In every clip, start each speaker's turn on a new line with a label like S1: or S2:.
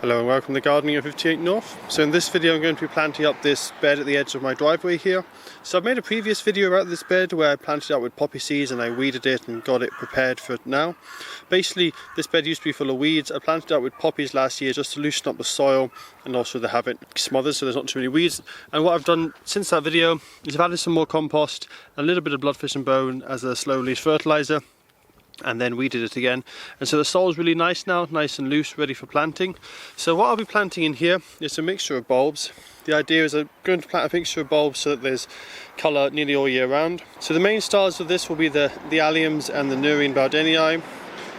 S1: Hello and welcome to Gardening at 58 North. So in this video I'm going to be planting up this bed at the edge of my driveway here. So I've made a previous video about this bed where I planted it up with poppy seeds and I weeded it and got it prepared for it now. Basically this bed used to be full of weeds. I planted it up with poppies last year just to loosen up the soil and also to have it smothered so there's not too many weeds. And what I've done since that video is I've added some more compost, a little bit of bloodfish and bone as a slow release fertilizer, and then weeded it again, and so the soil is really nice now, nice and loose, ready for planting. So what I'll be planting in here is a mixture of bulbs. The idea is I'm going to plant a mixture of bulbs so that there's colour nearly all year round. So the main stars of this will be the Alliums and the Nerine bowdenii.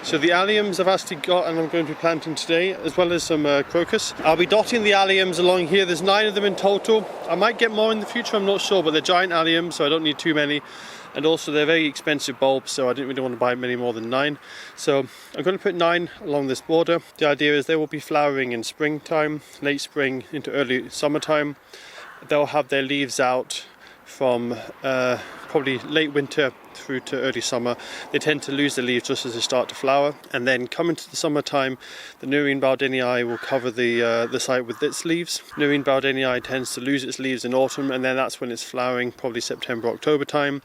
S1: So the Alliums I've actually got and I'm going to be planting today, as well as some crocus. I'll be dotting the Alliums along here. There's 9 of them in total. I might get more in the future, I'm not sure, but they're giant Alliums, so I don't need too many. And also they're very expensive bulbs, so I didn't really want to buy many more than 9. So I'm going to put 9 along this border. The idea is they will be flowering in springtime, late spring into early summertime. They'll have their leaves out from probably late winter through to early summer. They tend to lose their leaves just as they start to flower, and then coming to the summertime the Nerine bowdenii will cover the site with its leaves. Nerine bowdenii tends to lose its leaves in autumn, and then that's when it's flowering, probably September, October time.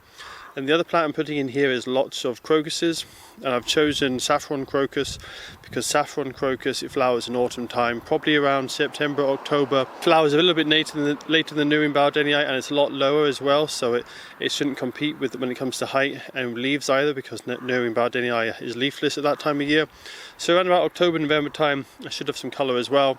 S1: And the other plant I'm putting in here is lots of crocuses, and I've chosen saffron crocus because saffron crocus, it flowers in autumn time, probably around September, October. Flowers a little bit later than Nerine bowdenii, and it's a lot lower as well, so it shouldn't compete with when it comes to height and leaves either, because Nerine bowdenii is leafless at that time of year. So around about October, November time I should have some colour as well.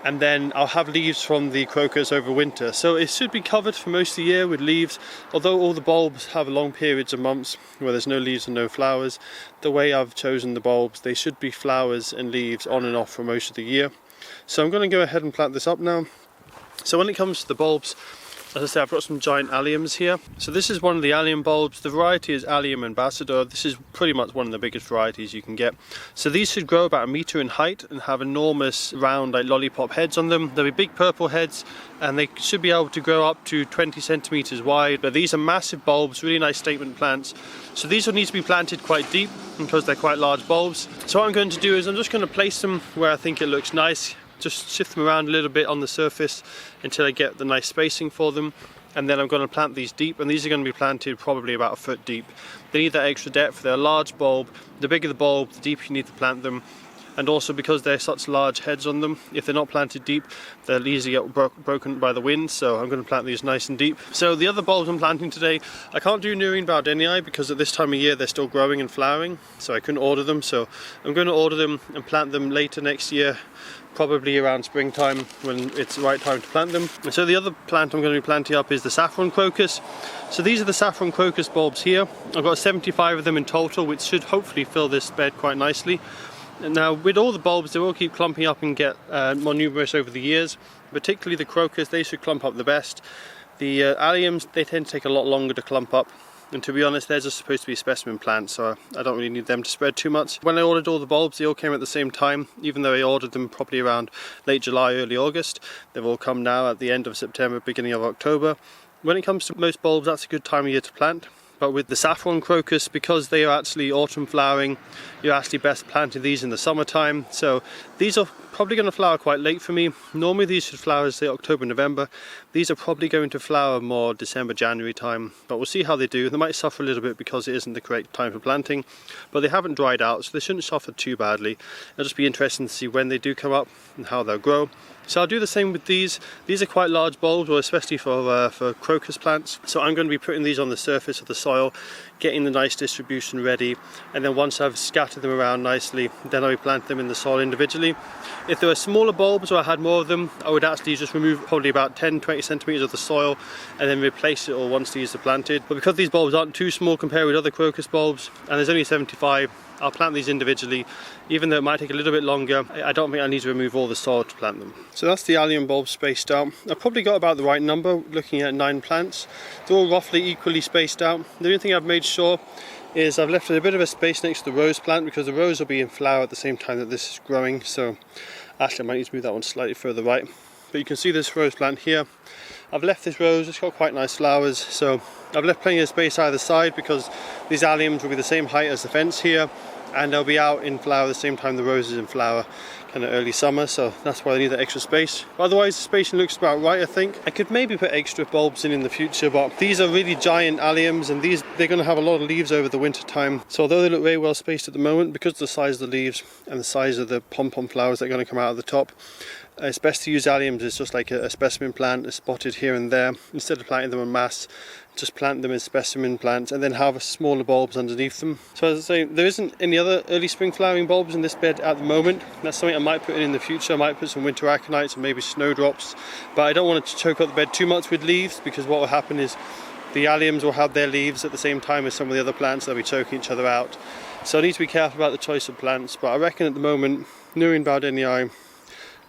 S1: And then I'll have leaves from the crocus over winter, so it should be covered for most of the year with leaves. Although all the bulbs have long periods of months where there's no leaves and no flowers, the way I've chosen the bulbs, they should be flowers and leaves on and off for most of the year. So I'm going to go ahead and plant this up now. So when it comes to the bulbs, as I say, I've got some giant Alliums here. So this is one of the Allium bulbs. The variety is Allium Ambassador. This is pretty much one of the biggest varieties you can get. So these should grow about 1 meter in height and have enormous round like lollipop heads on them. They'll be big purple heads, and they should be able to grow up to 20 centimeters wide. But these are massive bulbs, really nice statement plants. So these will need to be planted quite deep because they're quite large bulbs. So what I'm going to do is I'm just going to place them where I think it looks nice. Just shift them around a little bit on the surface until I get the nice spacing for them, and then I'm going to plant these deep, and these are going to be planted probably about 1 foot deep. They need that extra depth. They're a large bulb. The bigger the bulb, the deeper you need to plant them, and also because they're such large heads on them, if they're not planted deep they'll easily get broken by the wind, so I'm going to plant these nice and deep. So the other bulbs I'm planting today, I can't do Nerine bowdenii because at this time of year they're still growing and flowering, so I couldn't order them. So I'm going to order them and plant them later next year, probably around springtime when it's the right time to plant them. And so the other plant I'm going to be planting up is the saffron crocus. So these are the saffron crocus bulbs here. I've got 75 of them in total, which should hopefully fill this bed quite nicely. Now with all the bulbs, they will keep clumping up and get more numerous over the years, particularly the crocus. They should clump up the best. The Alliums, they tend to take a lot longer to clump up, and to be honest they're just supposed to be specimen plants, so I don't really need them to spread too much. When I ordered all the bulbs, they all came at the same time, even though I ordered them probably around late July, early August. They've all come now at the end of September, beginning of October. When it comes to most bulbs, that's a good time of year to plant. But with the saffron crocus, because they are actually autumn flowering, you're actually best planting these in the summertime. So these are probably going to flower quite late for me. Normally these should flower say October, November. These are probably going to flower more December, January time, but we'll see how they do. They might suffer a little bit because it isn't the correct time for planting, but they haven't dried out, so they shouldn't suffer too badly. It'll just be interesting to see when they do come up and how they'll grow. So I'll do the same with these. These are quite large bulbs, well, especially for crocus plants. So I'm going to be putting these on the surface of the soil, getting the nice distribution ready, and then once I've scattered them around nicely, then I'll be planting them in the soil individually. If there were smaller bulbs or I had more of them, I would actually just remove probably about 10-20 centimeters of the soil and then replace it all once these are planted. But because these bulbs aren't too small compared with other crocus bulbs, and there's only 75, I'll plant these individually. Even though it might take a little bit longer, I don't think I need to remove all the soil to plant them. So that's the Allium bulbs spaced out. I've probably got about the right number, looking at 9 plants. They're all roughly equally spaced out. The only thing I've made sure is I've left a bit of a space next to the rose plant, because the rose will be in flower at the same time that this is growing. So actually I might need to move that one slightly further right. But you can see this rose plant here. I've left this rose, it's got quite nice flowers, so I've left plenty of space either side because these Alliums will be the same height as the fence here, and they'll be out in flower the same time the rose is in flower, kind of early summer, so that's why I need that extra space. But otherwise the spacing looks about right, I think. I could maybe put extra bulbs in the future, but these are really giant alliums, and they're going to have a lot of leaves over the winter time. So although they look very well spaced at the moment, because of the size of the leaves and the size of the pom-pom flowers that are going to come out of the top, it's best to use alliums as just like a specimen plant, spotted here and there. Instead of planting them en masse, just plant them as specimen plants and then harvest smaller bulbs underneath them. So as I say, there isn't any other early spring flowering bulbs in this bed at the moment. That's something I might put in the future. I might put some winter aconites and maybe snowdrops, but I don't want to choke up the bed too much with leaves, because what will happen is the alliums will have their leaves at the same time as some of the other plants. They'll be choking each other out. So I need to be careful about the choice of plants, but I reckon at the moment Nerine bowdenii,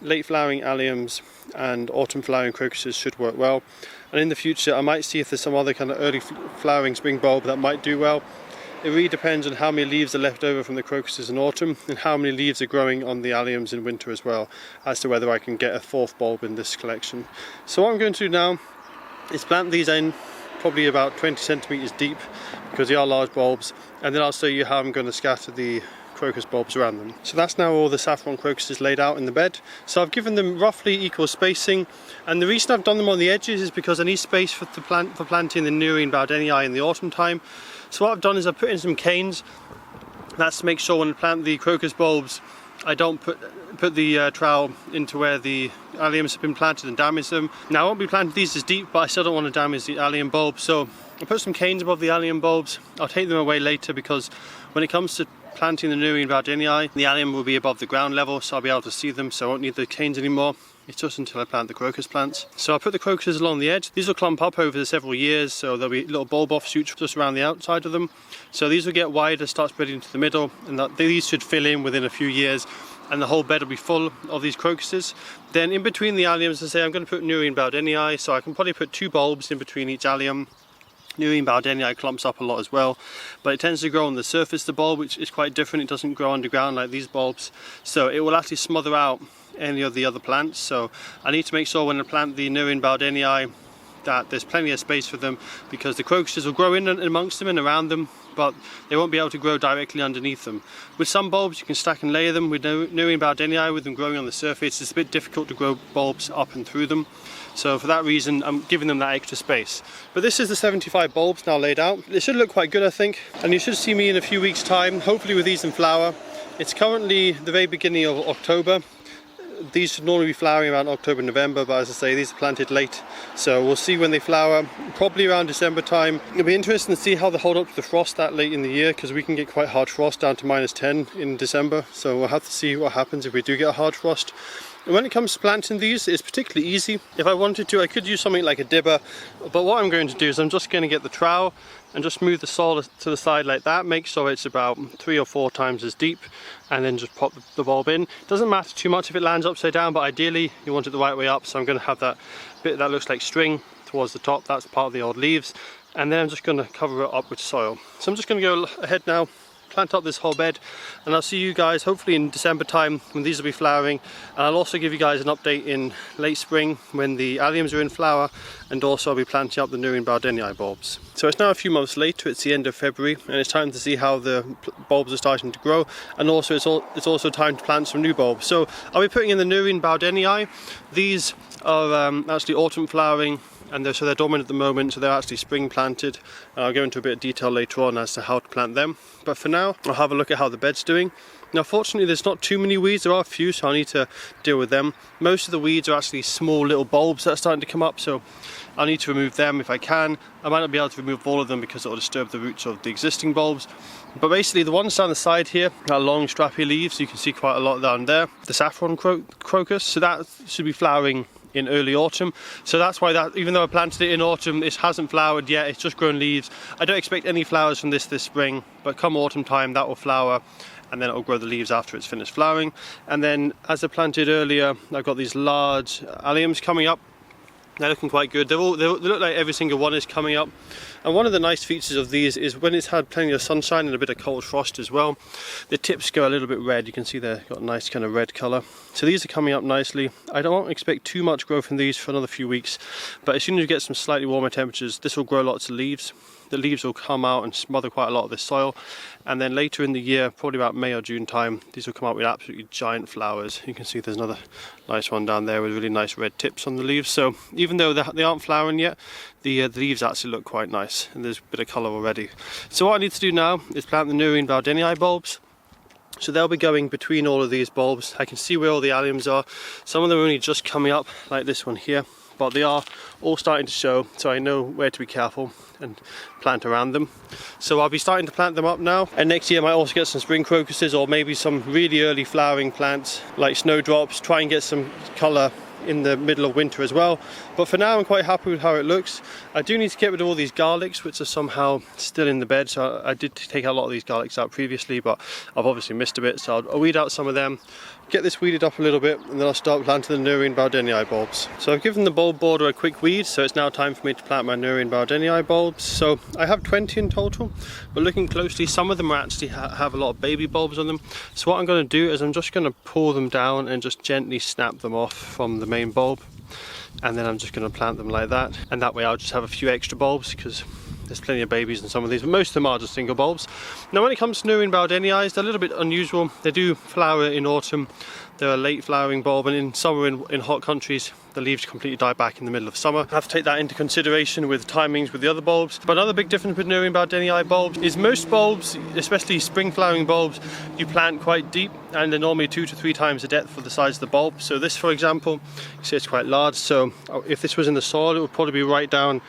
S1: late flowering alliums and autumn flowering crocuses should work well. And in the future I might see if there's some other kind of early flowering spring bulb that might do well. It really depends on how many leaves are left over from the crocuses in autumn and how many leaves are growing on the alliums in winter as well, as to whether I can get a fourth bulb in this collection. So what I'm going to do now is plant these in probably about 20 centimeters deep, because they are large bulbs, and then I'll show you how I'm going to scatter the crocus bulbs around them. So that's now all the saffron crocuses laid out in the bed. So I've given them roughly equal spacing, and the reason I've done them on the edges is because I need space for planting the Nerine bowdenii in the autumn time. So what I've done is I've put in some canes. That's to make sure when I plant the crocus bulbs I don't put the trowel into where the alliums have been planted and damage them. Now I won't be planting these as deep, but I still don't want to damage the allium bulbs, so I'll put some canes above the allium bulbs. I'll take them away later, because when it comes to planting the Nerine bowdenii, the allium will be above the ground level, so I'll be able to see them, so I won't need the canes anymore. It's just until I plant the crocus plants. So I'll put the crocuses along the edge. These will clump up over several years, so there'll be little bulb offshoots just around the outside of them. So these will get wider, start spreading into the middle, and these should fill in within a few years, and the whole bed will be full of these crocuses. Then in between the alliums, as I say, I'm going to put Nerine bowdenii, so I can probably put 2 bulbs in between each allium. Nerine bowdenii clumps up a lot as well, but it tends to grow on the surface of the bulb, which is quite different. It doesn't grow underground like these bulbs, so it will actually smother out any of the other plants. So I need to make sure when I plant the Nerine bowdenii that there's plenty of space for them, because the crocuses will grow in amongst them and around them, but they won't be able to grow directly underneath them. With some bulbs you can stack and layer them. With Nerine bowdenii, with them growing on the surface, it's a bit difficult to grow bulbs up and through them. So for that reason I'm giving them that extra space. But this is the 75 bulbs now laid out. It should look quite good, I think, and you should see me in a few weeks time, hopefully with these in flower. It's currently the very beginning of October. These should normally be flowering around October, November, but as I say, these are planted late, so we'll see when they flower, probably around December time. It'll be interesting to see how they hold up to the frost that late in the year, because we can get quite hard frost down to -10 in December, so we'll have to see what happens if we do get a hard frost. And when it comes to planting these, it's particularly easy. If I wanted to, I could use something like a dibber, but what I'm going to do is I'm just going to get the trowel and just move the soil to the side like that, make sure it's about 3 or 4 times as deep, and then just pop the bulb in. It doesn't matter too much if it lands upside down, but ideally you want it the right way up, so I'm going to have that bit that looks like string towards the top. That's part of the old leaves, and then I'm just going to cover it up with soil. So I'm just going to go ahead now, plant up this whole bed, and I'll see you guys hopefully in December time when these will be flowering. And I'll also give you guys an update in late spring when the alliums are in flower, and also I'll be planting up the Nerine bowdenii bulbs. So it's now a few months later, it's the end of February, and it's time to see how the bulbs are starting to grow, and also it's also time to plant some new bulbs. So I'll be putting in the Nerine bowdenii. These are actually autumn flowering, and so they're dormant at the moment, so they're actually spring planted. I'll go into a bit of detail later on as to how to plant them, but for now I'll have a look at how the bed's doing. Now fortunately there's not too many weeds, there are a few, so I need to deal with them. Most of the weeds are actually small little bulbs that are starting to come up, so I'll need to remove them if I can. I might not be able to remove all of them because it will disturb the roots of the existing bulbs. But basically the ones down the side here are long strappy leaves, you can see quite a lot down there. The saffron crocus, so that should be flowering in early autumn, so that's why that, even though I planted it in autumn, it hasn't flowered yet, it's just grown leaves. I don't expect any flowers from this spring, but come autumn time that will flower, and then it will grow the leaves after it's finished flowering. And then as I planted earlier, I've got these large alliums coming up. They're looking quite good. They look like every single one is coming up. And one of the nice features of these is when it's had plenty of sunshine and a bit of cold frost as well, the tips go a little bit red. You can see they've got a nice kind of red colour. So these are coming up nicely. I don't expect too much growth in these for another few weeks, but as soon as you get some slightly warmer temperatures, this will grow lots of leaves. the leaves will come out and smother quite a lot of the soil, and then later in the year, probably about May or June time, these will come out with absolutely giant flowers. You can see there's another nice one down there with really nice red tips on the leaves. So even though they aren't flowering yet, the leaves actually look quite nice, and there's a bit of colour already. So what I need to do now is plant the Nerine bowdenii bulbs. So they'll be going between all of these bulbs. I can see where all the alliums are. Some of them are only just coming up, like this one here, but they are all starting to show, so I know where to be careful and plant around them. So I'll be starting to plant them up now, and next year I might also get some spring crocuses, or maybe some really early flowering plants like snowdrops, try and get some colour in the middle of winter as well. But for now I'm quite happy with how it looks. I do need to get rid of all these garlics which are somehow still in the bed, so I did take a lot of these garlics out previously, but I've obviously missed a bit, so I'll weed out some of them, get this weeded up a little bit, and then I'll start planting the Nerine bowdenii bulbs. So I've given the bulb border a quick weed, so it's now time for me to plant my Nerine bowdenii bulbs. So I have 20 in total, but looking closely, some of them are actually have a lot of baby bulbs on them. So what I'm going to do is I'm just going to pull them down and just gently snap them off from the main bulb, and then I'm just going to plant them like that, and that way I'll just have a few extra bulbs because there's plenty of babies in some of these, but most of them are just single bulbs. Now when it comes to Nerine bowdenii, they're a little bit unusual. They do flower in autumn, they're a late flowering bulb, and in summer in hot countries the leaves completely die back in the middle of summer. I have to take that into consideration with timings with the other bulbs. But another big difference with Nerine bowdenii bulbs is most bulbs, especially spring flowering bulbs, you plant quite deep, and they're normally 2 to 3 times the depth of the size of the bulb. So this, for example, you see it's quite large, so if this was in the soil it would probably be right down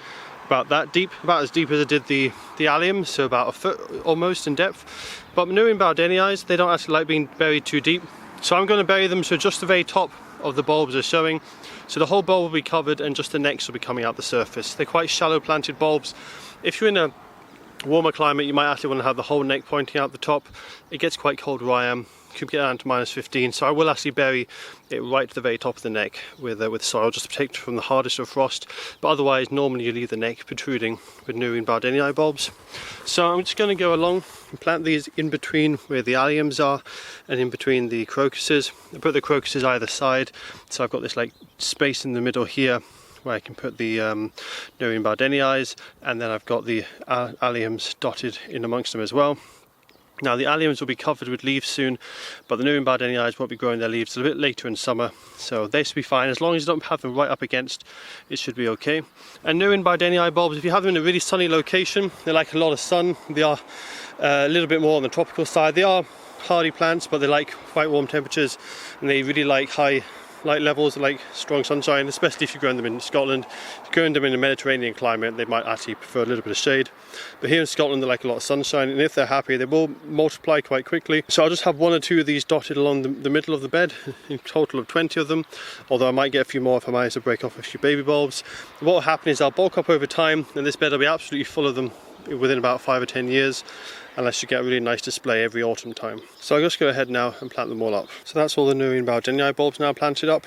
S1: about that deep, about as deep as I did the Alliums, so about a foot almost in depth. But Nerine bowdenii, they don't actually like being buried too deep, so I'm going to bury them so just the very top of the bulbs are showing, so the whole bulb will be covered and just the necks will be coming out the surface. They're quite shallow planted bulbs. If you're in a warmer climate you might actually want to have the whole neck pointing out the top. It gets quite cold where I am, could get down to -15, so I will actually bury it right to the very top of the neck with soil just to protect from the hardest of frost, but otherwise normally you leave the neck protruding with Nerine bowdenii bulbs. So I'm just going to go along and plant these in between where the alliums are and in between the crocuses. I put the crocuses either side, so I've got this like space in the middle here where I can put the Nerine bowdenii, and then I've got the alliums dotted in amongst them as well. Now the alliums will be covered with leaves soon, but the Nerine bowdenii won't be growing their leaves a bit later in summer, so they should be fine. As long as you don't have them right up against, it should be okay. And Nerine bowdenii bulbs, if you have them in a really sunny location, they like a lot of sun. They are a little bit more on the tropical side. They are hardy plants, but they like quite warm temperatures, and they really like high light levels, like strong sunshine, especially if you're growing them in Scotland. If you're growing them in a Mediterranean climate, they might actually prefer a little bit of shade. But here in Scotland, they like a lot of sunshine, and if they're happy, they will multiply quite quickly. So I'll just have 1 or 2 of these dotted along the middle of the bed, in total of 20 of them, although I might get a few more if I manage to break off a few baby bulbs. What will happen is I'll bulk up over time, and this bed will be absolutely full of them within about 5 or 10 years, unless you get a really nice display every autumn time. So I'll just go ahead now and plant them all up. So that's all the Nerine bowdenii bulbs now planted up.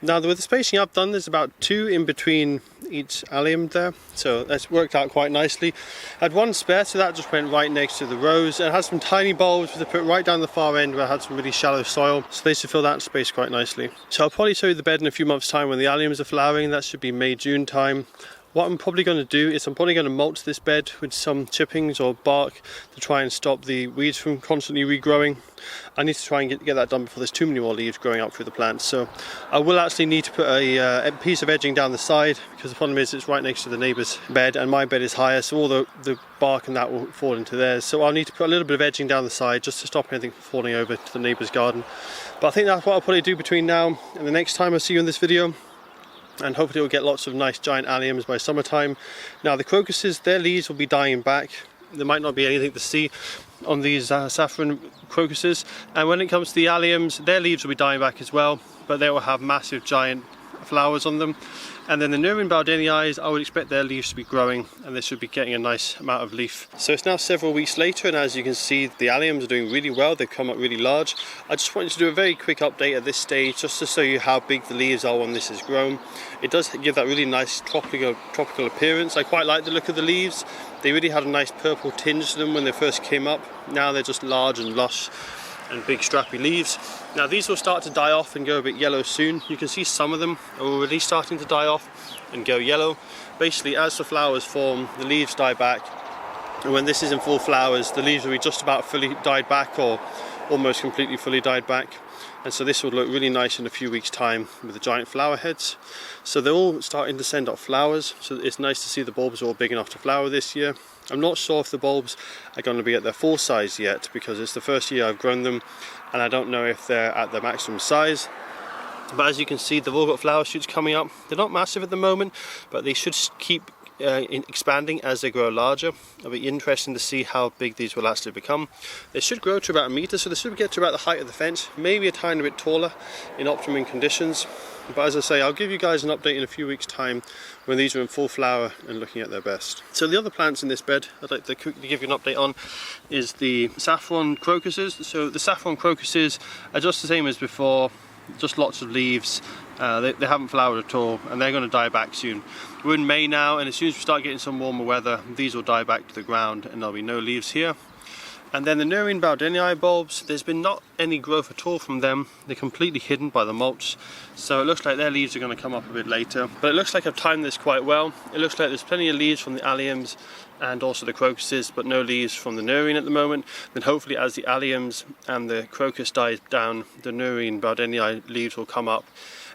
S1: Now with the spacing I've done, there's about 2 in between each allium there, so that's worked out quite nicely. I had 1 spare, so that just went right next to the rows, and I had some tiny bulbs to put right down the far end where I had some really shallow soil, so they should fill that space quite nicely. So I'll probably show you the bed in a few months time when the alliums are flowering. That should be May, June time. What I'm probably going to do is I'm probably going to mulch this bed with some chippings or bark to try and stop the weeds from constantly regrowing. I need to try and get that done before there's too many more leaves growing up through the plants. So I will actually need to put a piece of edging down the side, because the problem is it's right next to the neighbour's bed and my bed is higher, so all the bark and that will fall into theirs. So I'll need to put a little bit of edging down the side just to stop anything from falling over to the neighbour's garden. But I think that's what I'll probably do between now and the next time I see you in this video. And hopefully we'll get lots of nice giant alliums by summertime. Now the crocuses, their leaves will be dying back. There might not be anything to see on these saffron crocuses. And when it comes to the alliums, their leaves will be dying back as well, but they will have massive giant flowers on them. And then the Nerine bowdenii, I would expect their leaves to be growing, and they should be getting a nice amount of leaf. So it's now several weeks later, and as you can see, the alliums are doing really well. They've come up really large. I just wanted to do a very quick update at this stage, just to show you how big the leaves are when this is grown. It does give that really nice tropical appearance. I quite like the look of the leaves. They really had a nice purple tinge to them when they first came up. Now they're just large and lush and big strappy leaves. Now these will start to die off and go a bit yellow soon. You can see some of them are already starting to die off and go yellow. Basically, as the flowers form, the leaves die back And when this is in full flowers, the leaves will be just about fully died back or almost completely fully died back. And so this will look really nice in a few weeks' time with the giant flower heads. So they're all starting to send up flowers, so it's nice to see the bulbs are all big enough to flower this year. I'm not sure if the bulbs are going to be at their full size yet, because it's the first year I've grown them and I don't know if they're at their maximum size. But as you can see, they've all got flower shoots coming up. They're not massive at the moment, but they should keep expanding as they grow larger. It'll be interesting to see how big these will actually become. They should grow to about 1 meter, so they should get to about the height of the fence, maybe a tiny bit taller in optimum conditions. But as I say, I'll give you guys an update in a few weeks' time when these are in full flower and looking at their best. So the other plants in this bed I'd like to quickly give you an update on is the saffron crocuses. So the saffron crocuses are just the same as before, just lots of leaves. They haven't flowered at all, and they're going to die back soon. We're in May now, and as soon as we start getting some warmer weather, these will die back to the ground and there'll be no leaves here. And then the Nerine bowdenii bulbs, there's been not any growth at all from them. They're completely hidden by the mulch, so it looks like their leaves are going to come up a bit later. But it looks like I've timed this quite well. It looks like there's plenty of leaves from the Alliums and also the crocuses, but no leaves from the Nerine at the moment. Then hopefully as the Alliums and the crocus dies down, the Nerine bowdenii leaves will come up,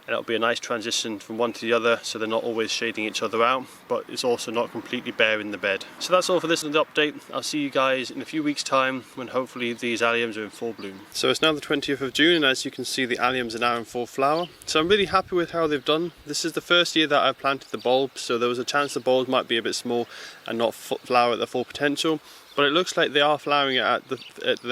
S1: and it'll be a nice transition from one to the other, so they're not always shading each other out, but it's also not completely bare in the bed. So that's all for this update. I'll see you guys in a few weeks' time when hopefully these Alliums are in full bloom. So it's now the 20th of June, and as you can see, the Alliums are now in full flower. So I'm really happy with how they've done. This is the first year that I've planted the bulbs, so there was a chance the bulbs might be a bit small and not flower at their full potential. But it looks like they are flowering at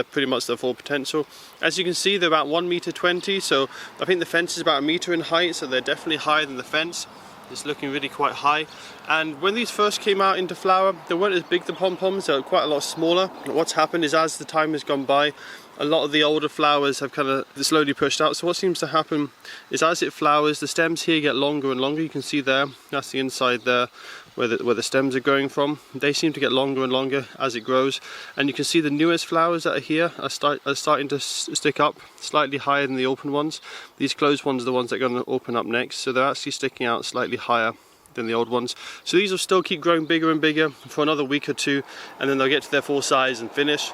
S1: pretty much their full potential. As you can see, they're about 1.20 meters, so I think the fence is about 1 meter in height, so they're definitely higher than the fence. It's looking really quite high. And when these first came out into flower, they weren't as big, the pom-poms, they were quite a lot smaller. What's happened is as the time has gone by, a lot of the older flowers have kind of slowly pushed out. So what seems to happen is as it flowers, the stems here get longer and longer. You can see there, that's the inside there, where the stems are growing from. They seem to get longer and longer as it grows, and you can see the newest flowers that are here are starting to stick up slightly higher than the open ones. These closed ones are the ones that are going to open up next, so they're actually sticking out slightly higher than the old ones. So these will still keep growing bigger and bigger for another week or two, and then they'll get to their full size and finish.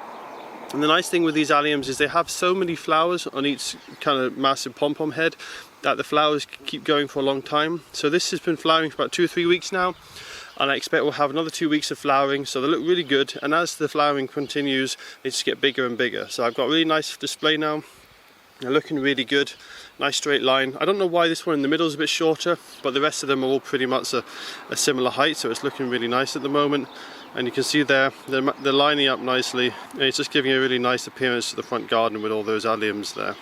S1: And the nice thing with these Alliums is they have so many flowers on each kind of massive pom-pom head that the flowers keep going for a long time. So this has been flowering for about 2 or 3 weeks now, and I expect we'll have another 2 weeks of flowering, so they look really good. And as the flowering continues, they just get bigger and bigger. So I've got a really nice display now. They're looking really good. Nice straight line. I don't know why this one in the middle is a bit shorter, but the rest of them are all pretty much a similar height, so it's looking really nice at the moment. And you can see there, they're lining up nicely, and it's just giving a really nice appearance to the front garden with all those Alliums there.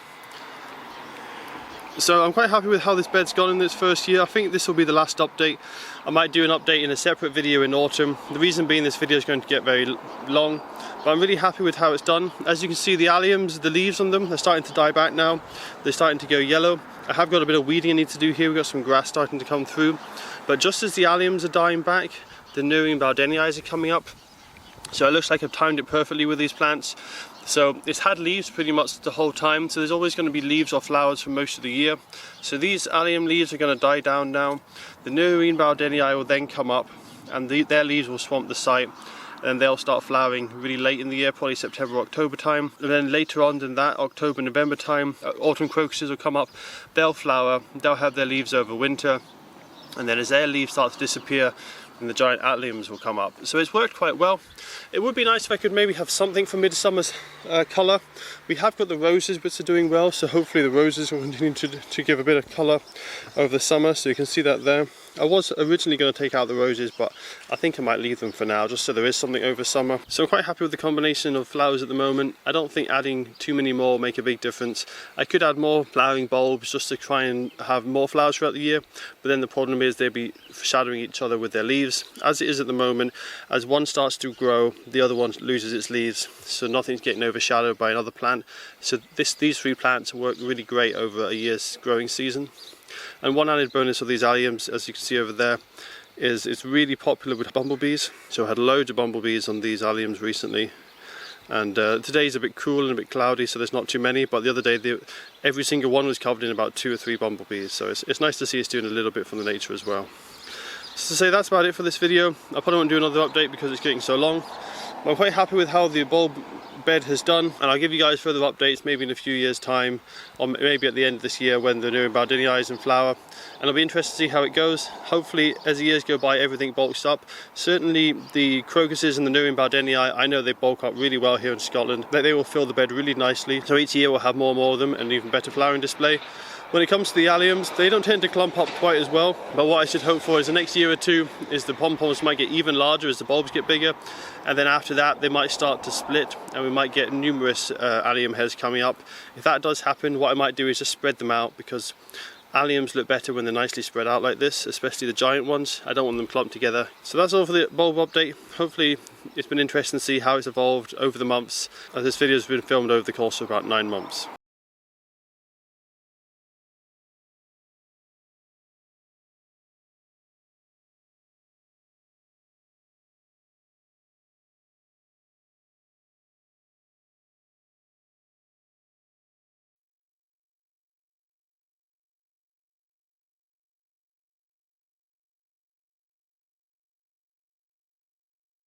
S1: So I'm quite happy with how this bed's gone in this first year. I think this will be the last update. I might do an update in a separate video in autumn. The reason being this video is going to get very long, but I'm really happy with how it's done. As you can see, the Alliums, the leaves on them, they're starting to die back now. They're starting to go yellow. I have got a bit of weeding I need to do here. We've got some grass starting to come through. But just as the Alliums are dying back, the Nerine bowdenii are coming up. So it looks like I've timed it perfectly with these plants. So it's had leaves pretty much the whole time, so there's always going to be leaves or flowers for most of the year. So these Allium leaves are going to die down now. The Nerine bowdenii will then come up, and their leaves will swamp the site, and they'll start flowering really late in the year, probably September, October time. And then later on than that, October, November time, autumn crocuses will come up. They'll flower, they'll have their leaves over winter, and then as their leaves start to disappear, and the giant Alliums will come up. So it's worked quite well. It would be nice if I could maybe have something for midsummer's colour. We have got the roses which are doing well, so hopefully the roses will continue to give a bit of colour over the summer, so you can see that there. I was originally going to take out the roses, but I think I might leave them for now, just so there is something over summer. So I'm quite happy with the combination of flowers at the moment. I don't think adding too many more will make a big difference. I could add more flowering bulbs just to try and have more flowers throughout the year, but then the problem is they'll be shadowing each other with their leaves. As it is at the moment, as one starts to grow, the other one loses its leaves, so nothing's getting overshadowed by another plant. So these 3 plants work really great over a year's growing season. And one added bonus of these Alliums, as you can see over there, is it's really popular with bumblebees. So I had loads of bumblebees on these Alliums recently. And today's a bit cool and a bit cloudy, so there's not too many, but the other day every single one was covered in about 2 or 3 bumblebees. So it's nice to see it's doing a little bit from the nature as well. So to say, that's about it for this video. I probably won't do another update because it's getting so long. I'm quite happy with how the bulb bed has done, and I'll give you guys further updates maybe in a few years time, or maybe at the end of this year when the Nerine bowdenii is in flower, and I'll be interested to see how it goes. Hopefully as the years go by everything bulks up. Certainly the crocuses and the Nerine bowdenii, I know they bulk up really well here in Scotland. They will fill the bed really nicely, so each year we'll have more and more of them and even better flowering display. When it comes to the alliums, they don't tend to clump up quite as well, but what I should hope for is the next year or two is the pom-poms might get even larger as the bulbs get bigger, and then after that they might start to split and we might get numerous allium heads coming up. If that does happen, what I might do is just spread them out, because alliums look better when they're nicely spread out like this, especially the giant ones. I don't want them clumped together. So that's all for the bulb update. Hopefully it's been interesting to see how it's evolved over the months, as this video has been filmed over the course of about 9 months.